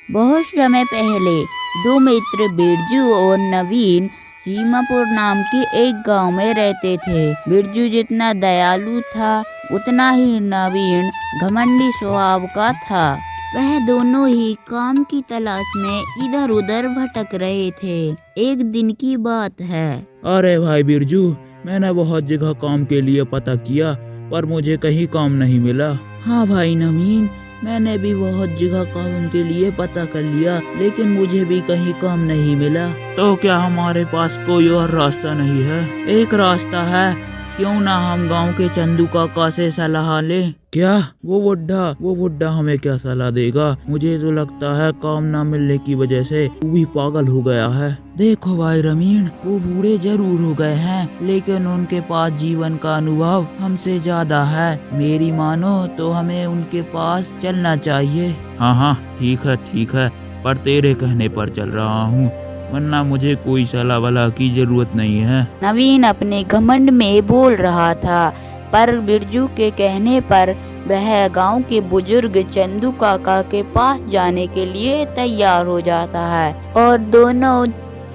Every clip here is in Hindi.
बहुत समय पहले दो मित्र बिरजू और नवीन सीमापुर नाम के एक गांव में रहते थे। बिरजू जितना दयालु था उतना ही नवीन घमंडी स्वभाव का था। वह दोनों ही काम की तलाश में इधर उधर भटक रहे थे। एक दिन की बात है। अरे भाई बिरजू, मैंने बहुत जगह काम के लिए पता किया पर मुझे कहीं काम नहीं मिला। हाँ भाई नवीन, मैंने भी बहुत जगह काम के लिए पता कर लिया लेकिन मुझे भी कहीं काम नहीं मिला। तो क्या हमारे पास कोई और रास्ता नहीं है? एक रास्ता है, क्यों ना हम गांव के चंदू काका से सलाह लें। क्या वो बुड्ढा हमें क्या सलाह देगा? मुझे तो लगता है काम ना मिलने की वजह से वो भी पागल हो गया है। देखो भाई रमीन, वो बूढ़े जरूर हो गए हैं लेकिन उनके पास जीवन का अनुभव हमसे ज्यादा है। मेरी मानो तो हमें उनके पास चलना चाहिए। हाँ ठीक है, पर तेरे कहने पर चल रहा हूँ, वरना मुझे कोई सलाह वाला की जरूरत नहीं है। नवीन अपने घमंड में बोल रहा था पर बिरजू के कहने पर वह गांव के बुजुर्ग चंदू काका के पास जाने के लिए तैयार हो जाता है और दोनों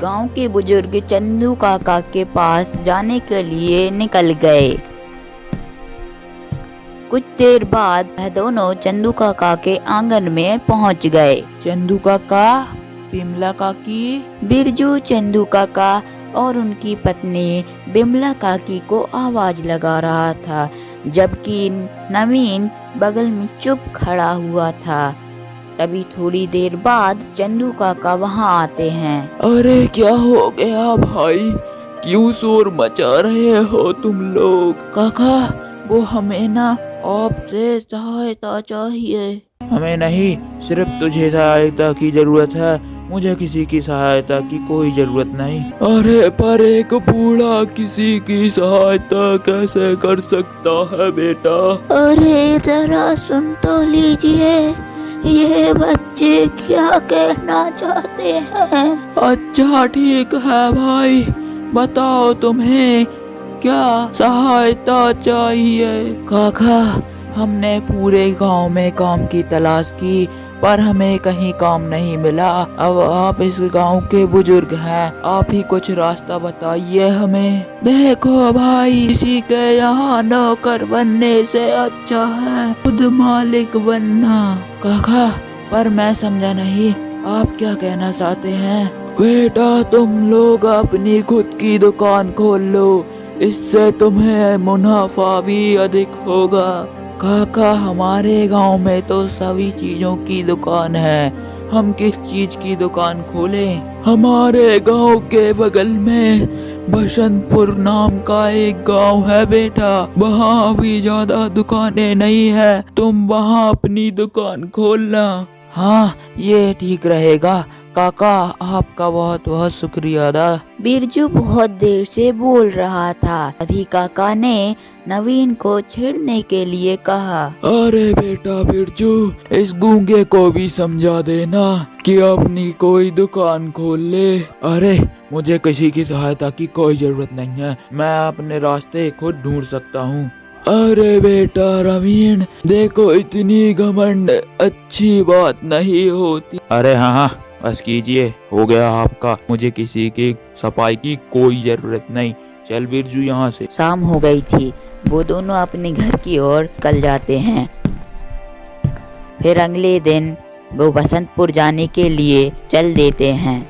गांव के बुजुर्ग चंदू काका के पास जाने के लिए निकल गए। कुछ देर बाद वह दोनों चंदू काका के आंगन में पहुंच गए। चंदू काका, बिमला काकी। बिरजू चंदू काका और उनकी पत्नी बिमला काकी को आवाज लगा रहा था, जबकि नवीन बगल में चुप खड़ा हुआ था। तभी थोड़ी देर बाद चंदू काका वहां आते हैं। अरे क्या हो गया भाई, क्यों शोर मचा रहे हो तुम लोग? काका, वो हमें ना आपसे सहायता चाहिए। हमें नहीं, सिर्फ तुझे सहायता की जरूरत है, मुझे किसी की सहायता की कोई जरूरत नहीं। अरे पर एक बूढ़ा किसी की सहायता कैसे कर सकता है बेटा? अरे जरा सुन तो लीजिए, ये बच्चे क्या कहना चाहते हैं। अच्छा ठीक है भाई, बताओ तुम्हें क्या सहायता चाहिए? काका, हमने पूरे गांव में काम की तलाश की पर हमें कहीं काम नहीं मिला। अब आप इस गांव के बुजुर्ग हैं, आप ही कुछ रास्ता बताइए हमें। देखो भाई, किसी के यहाँ नौकर बनने से अच्छा है खुद मालिक बनना। काका, पर मैं समझा नहीं, आप क्या कहना चाहते हैं? बेटा, तुम लोग अपनी खुद की दुकान खोल लो, इससे तुम्हें मुनाफा भी अधिक होगा। काका, हमारे गांव में तो सभी चीजों की दुकान है, हम किस चीज की दुकान खोलें? हमारे गांव के बगल में बसंतपुर नाम का एक गांव है बेटा, वहाँ भी ज्यादा दुकानें नहीं है, तुम वहाँ अपनी दुकान खोलना। हाँ, ये ठीक रहेगा काका, आपका बहुत बहुत शुक्रिया अदा। बिरजू बहुत देर से बोल रहा था, तभी काका ने नवीन को छेड़ने के लिए कहा। अरे बेटा बिरजू, इस गूंगे को भी समझा देना कि अपनी कोई दुकान खोल ले। अरे मुझे किसी की सहायता की कोई जरूरत नहीं है, मैं अपने रास्ते खुद ढूंढ सकता हूँ। अरे बेटा रवीन, देखो इतनी घमंड अच्छी बात नहीं होती। अरे हाँ, बस कीजिए, हो गया आपका, मुझे किसी की सफाई की कोई जरूरत नहीं। चल बिरजू यहाँ से। शाम हो गई थी, वो दोनों अपने घर की ओर निकल जाते हैं। फिर अगले दिन वो बसंतपुर जाने के लिए चल देते हैं।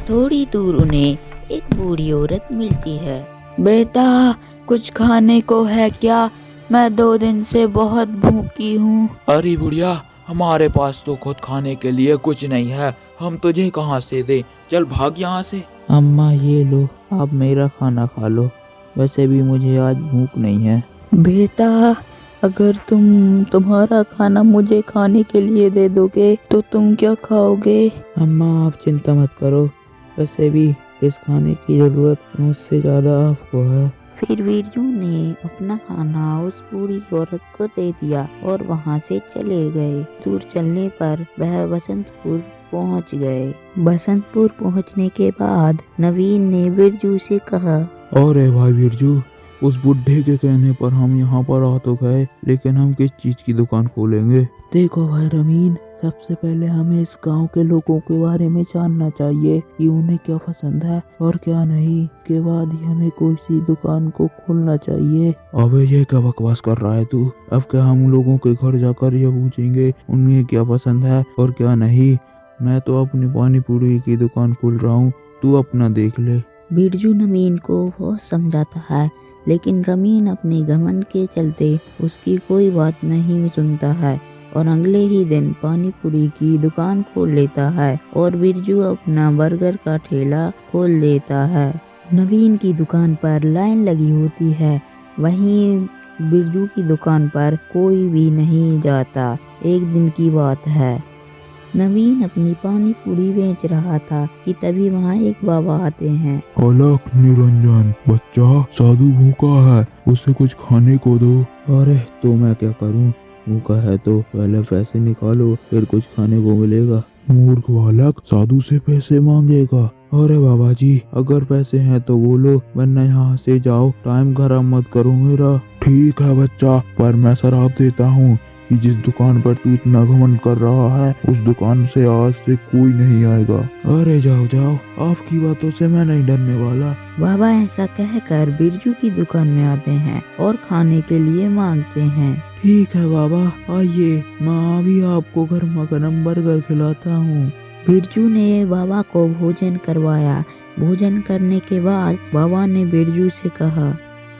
थोड़ी दूर उन्हें एक बूढ़ी औरत मिलती है। बेटा, कुछ खाने को है क्या? मैं 2 दिन से बहुत भूखी हूँ। अरे बुढ़िया, हमारे पास तो खुद खाने के लिए कुछ नहीं है, हम तुझे कहाँ से दे, चल भाग यहाँ से। अम्मा ये लो, आप मेरा खाना खा लो, वैसे भी मुझे आज भूख नहीं है। बेटा, अगर तुम्हारा खाना मुझे खाने के लिए दे दोगे तो तुम क्या खाओगे? अम्मा आप चिंता मत करो, वैसे भी इस खाने की जरूरत मुझसे ज्यादा आपको है। फिर बिरजू ने अपना खाना उस बूढ़ी औरत को दे दिया और वहाँ से चले गए। दूर चलने पर वह बसंतपुर पहुँच गए। बसंतपुर पहुँचने के बाद नवीन ने बिरजू से कहा। अरे भाई बिरजू, उस बुढ़े के कहने पर हम यहाँ पर आ तो गए, लेकिन हम किस चीज की दुकान खोलेंगे? देखो भाई रमीन, सबसे पहले हमें इस गांव के लोगों के बारे में जानना चाहिए कि उन्हें क्या पसंद है और क्या नहीं। के बाद ही हमें कोई सी दुकान को खोलना चाहिए। अबे ये क्या बकवास कर रहा है तू? अब क्या हम लोगों के घर जाकर ये पूछेंगे उन्हें क्या पसंद है और क्या नहीं? मैं तो अपनी पानी पूरी की दुकान खोल रहा हूँ, तू अपना देख ले। बिरजू नवीन को बहुत समझाता है, लेकिन रमीन अपने घमंड के चलते उसकी कोई बात नहीं सुनता है और अगले ही दिन पानी पूरी की दुकान खोल लेता है और बिरजू अपना बर्गर का ठेला खोल देता है। नवीन की दुकान पर लाइन लगी होती है, वहीं बिरजू की दुकान पर कोई भी नहीं जाता। एक दिन की बात है, नवीन अपनी पानी पूरी बेच रहा था कि तभी वहाँ एक बाबा आते हैं। अलख निरंजन, बच्चा साधु भूखा है, उसे कुछ खाने को दो। अरे तो मैं क्या करूं? भूखा है तो पहले पैसे निकालो, फिर कुछ खाने को मिलेगा। मूर्ख बालक, साधु से पैसे मांगेगा। अरे बाबा जी, अगर पैसे हैं तो बोलो, वरना यहाँ से जाओ, टाइम खराब मत करो मेरा। ठीक है बच्चा, पर मैं शराब देता हूँ कि जिस दुकान पर तू इतना घमंड कर रहा है उस दुकान से आज से कोई नहीं आएगा। अरे जाओ जाओ, आपकी बातों से मैं नहीं डरने वाला। बाबा ऐसा कहकर बिरजू की दुकान में आते हैं और खाने के लिए मांगते हैं। ठीक है बाबा, आइए, मैं अभी आपको गर्मा गर्म बर्गर खिलाता हूँ। बिरजू ने बाबा को भोजन करवाया। भोजन करने के बाद बाबा ने बिरजू से कहा,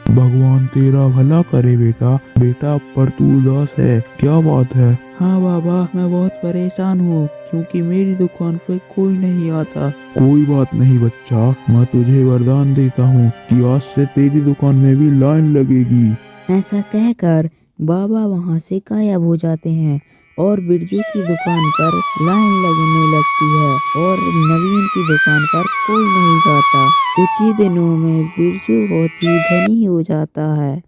भगवान तेरा भला करे बेटा। बेटा पर तू उदास है, क्या बात है? हाँ बाबा, मैं बहुत परेशान हूँ क्योंकि मेरी दुकान पे कोई नहीं आता। कोई बात नहीं बच्चा, मैं तुझे वरदान देता हूँ कि आज से तेरी दुकान में भी लाइन लगेगी। ऐसा कहकर बाबा वहाँ से गायब हो जाते हैं और बिरजू की दुकान पर लाइन लगने लगती है और नवीन की दुकान पर कोई नहीं जाता। कुछ ही दिनों में बिरजू बहुत ही धनी हो जाता है।